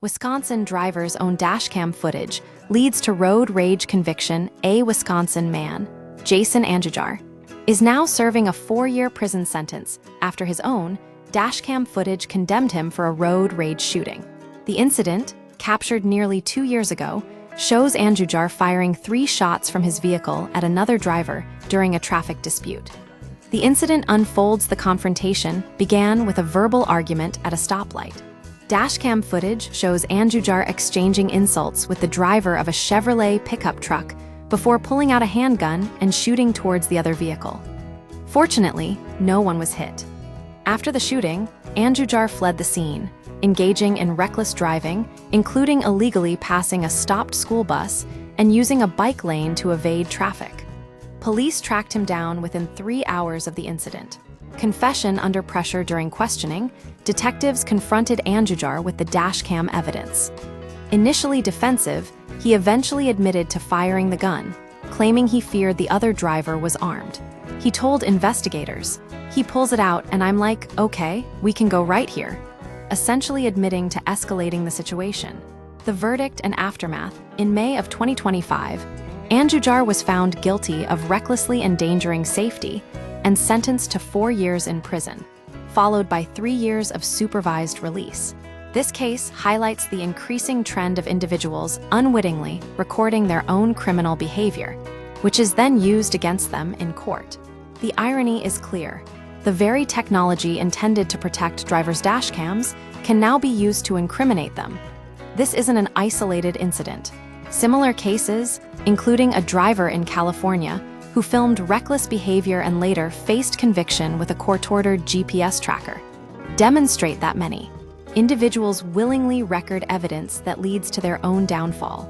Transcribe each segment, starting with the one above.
Wisconsin driver's own dashcam footage leads to road rage conviction. A Wisconsin man, Jason Andujar, is now serving a 4-year prison sentence after his own dashcam footage condemned him for a road rage shooting. The incident, captured nearly 2 years ago, shows Andujar firing 3 shots from his vehicle at another driver during a traffic dispute. The incident unfolds. The confrontation began with a verbal argument at a stoplight. Dashcam footage shows Andujar exchanging insults with the driver of a Chevrolet pickup truck before pulling out a handgun and shooting towards the other vehicle. Fortunately, no one was hit. After the shooting, Andujar fled the scene, engaging in reckless driving, including illegally passing a stopped school bus and using a bike lane to evade traffic. Police tracked him down within 3 hours of the incident. Confession under pressure during questioning, detectives confronted Andujar with the dashcam evidence. Initially defensive, he eventually admitted to firing the gun, claiming he feared the other driver was armed. He told investigators, "He pulls it out and I'm like, okay, we can go right here," essentially admitting to escalating the situation. The verdict and aftermath. In May of 2025, Andujar was found guilty of recklessly endangering safety and sentenced to 4 years in prison, followed by 3 years of supervised release. This case highlights the increasing trend of individuals unwittingly recording their own criminal behavior, which is then used against them in court. The irony is clear. The very technology intended to protect drivers' dashcams can now be used to incriminate them. This isn't an isolated incident. Similar cases, including a driver in California who filmed reckless behavior and later faced conviction with a court-ordered GPS tracker, demonstrate that many individuals willingly record evidence that leads to their own downfall.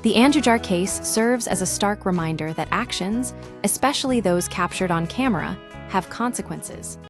The Andujar case serves as a stark reminder that actions, especially those captured on camera, have consequences.